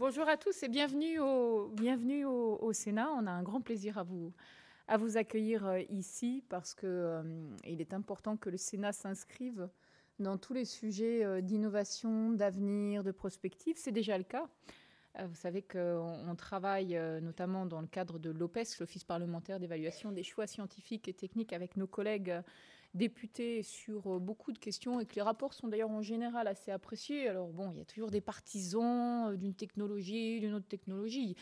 Bonjour à tous et bienvenue au Sénat. On a un grand plaisir à vous accueillir ici parce que il est important que le Sénat s'inscrive dans tous les sujets d'innovation, d'avenir, de prospective. C'est déjà le cas. Vous savez qu'on travaille notamment dans le cadre de l'OPES, l'Office parlementaire d'évaluation des choix scientifiques et techniques, avec nos collègues députés sur beaucoup de questions et que les rapports sont d'ailleurs en général assez appréciés. Alors bon, il y a toujours des partisans d'une technologie, d'une autre technologie.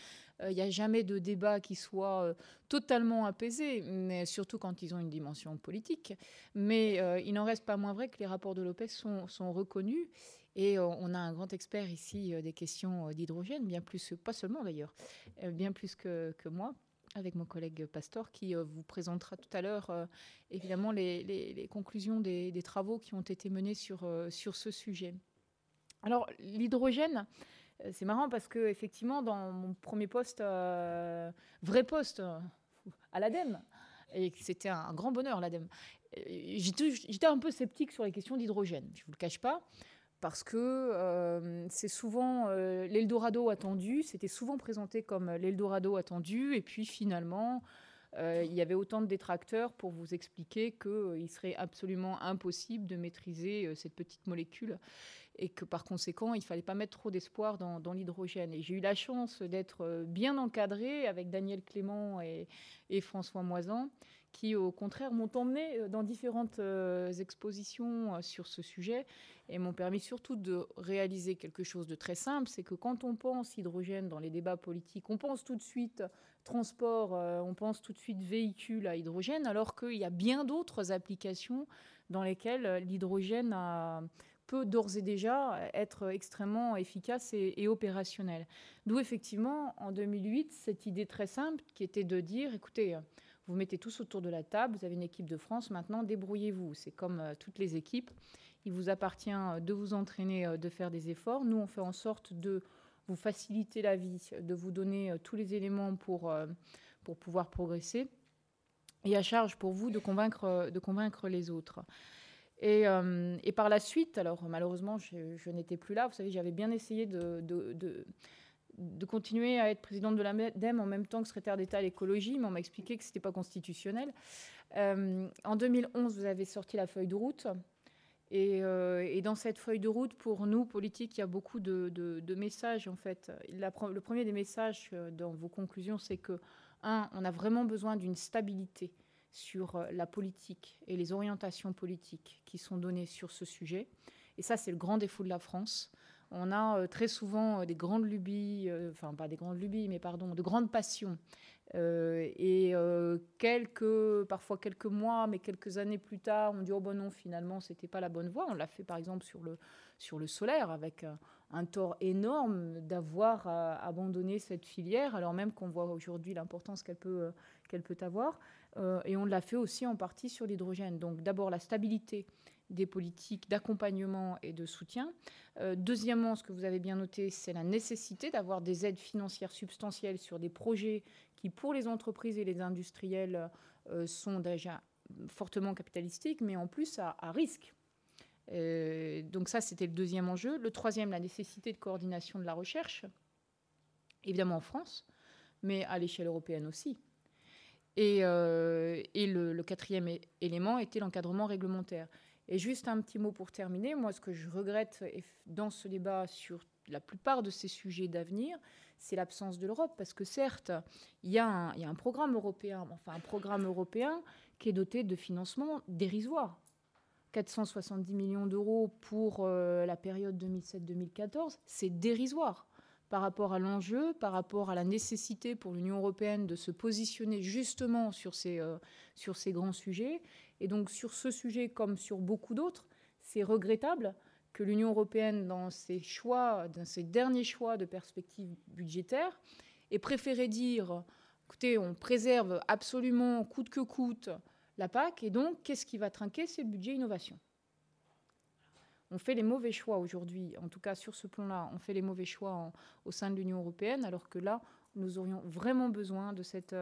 Il n'y a jamais de débat qui soit totalement apaisé, mais surtout quand ils ont une dimension politique. Mais il n'en reste pas moins vrai que les rapports de l'OPES sont reconnus. Et on a un grand expert ici des questions d'hydrogène, bien plus, pas seulement d'ailleurs, bien plus que moi, avec mon collègue Pastor, qui vous présentera tout à l'heure évidemment les conclusions des travaux qui ont été menés sur ce sujet. Alors l'hydrogène, c'est marrant parce que effectivement dans mon premier poste, vrai poste à l'ADEME, et c'était un grand bonheur l'ADEME, j'étais un peu sceptique sur les questions d'hydrogène, je ne vous le cache pas. Parce que c'est souvent l'Eldorado attendu, c'était souvent présenté comme l'Eldorado attendu, et puis finalement, il y avait autant de détracteurs pour vous expliquer qu'il serait absolument impossible de maîtriser cette petite molécule, et que par conséquent, il ne fallait pas mettre trop d'espoir dans l'hydrogène. Et j'ai eu la chance d'être bien encadrée avec Daniel Clément et François Moisan, qui au contraire m'ont emmené dans différentes expositions sur ce sujet et m'ont permis surtout de réaliser quelque chose de très simple, c'est que quand on pense hydrogène dans les débats politiques, on pense tout de suite transport, on pense tout de suite véhicule à hydrogène, alors qu'il y a bien d'autres applications dans lesquelles l'hydrogène peut d'ores et déjà être extrêmement efficace et opérationnel. D'où effectivement, en 2008, cette idée très simple qui était de dire, écoutez, vous mettez tous autour de la table, vous avez une équipe de France, maintenant débrouillez-vous. C'est comme toutes les équipes, il vous appartient de vous entraîner, de faire des efforts. Nous, on fait en sorte de vous faciliter la vie, de vous donner tous les éléments pour pouvoir progresser. Et à charge pour vous de convaincre les autres. Et par la suite, alors malheureusement, je n'étais plus là. Vous savez, j'avais bien essayé de continuer à être présidente de l'ADEME en même temps que secrétaire d'État à l'écologie, mais on m'a expliqué que ce n'était pas constitutionnel. En 2011, vous avez sorti la feuille de route. Et dans cette feuille de route, pour nous, politiques, il y a beaucoup de messages, en fait. Le premier des messages dans vos conclusions, c'est que, on a vraiment besoin d'une stabilité sur la politique et les orientations politiques qui sont données sur ce sujet. Et ça, c'est le grand défaut de la France. On a très souvent des grandes lubies, enfin pas des grandes lubies, mais pardon, de grandes passions. Parfois quelques mois, mais quelques années plus tard, on dit oh ben non, finalement, c'était pas la bonne voie. On l'a fait par exemple sur le solaire, avec un tort énorme d'avoir abandonné cette filière, alors même qu'on voit aujourd'hui l'importance qu'elle peut avoir. Et on l'a fait aussi en partie sur l'hydrogène. Donc d'abord la stabilité des politiques d'accompagnement et de soutien. Deuxièmement, ce que vous avez bien noté, c'est la nécessité d'avoir des aides financières substantielles sur des projets qui, pour les entreprises et les industriels, sont déjà fortement capitalistiques, mais en plus à risque. Donc ça, c'était le deuxième enjeu. Le troisième, la nécessité de coordination de la recherche, évidemment en France, mais à l'échelle européenne aussi. Et le quatrième élément était l'encadrement réglementaire. Et juste un petit mot pour terminer, moi ce que je regrette dans ce débat sur la plupart de ces sujets d'avenir, c'est l'absence de l'Europe, parce que certes, il y a un programme européen, enfin un programme européen qui est doté de financements dérisoires. 470 millions d'euros pour la période 2007-2014, c'est dérisoire par rapport à l'enjeu, par rapport à la nécessité pour l'Union européenne de se positionner justement sur ces grands sujets. Et donc sur ce sujet, comme sur beaucoup d'autres, c'est regrettable que l'Union européenne, dans ses derniers choix de perspectives budgétaires, ait préféré dire, écoutez, on préserve absolument coûte que coûte la PAC, et donc qu'est-ce qui va trinquer? C'est le budget innovation. On fait les mauvais choix aujourd'hui, en tout cas sur ce plan-là, on fait les mauvais choix au sein de l'Union européenne, alors que là, nous aurions vraiment besoin de cet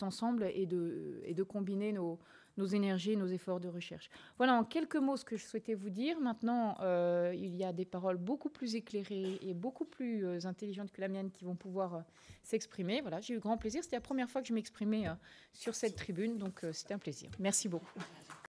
ensemble et de combiner nos énergies, nos efforts de recherche. Voilà en quelques mots ce que je souhaitais vous dire. Maintenant, il y a des paroles beaucoup plus éclairées et beaucoup plus intelligentes que la mienne qui vont pouvoir s'exprimer. Voilà, j'ai eu grand plaisir. C'était la première fois que je m'exprimais sur cette tribune, donc c'était un plaisir. Merci beaucoup.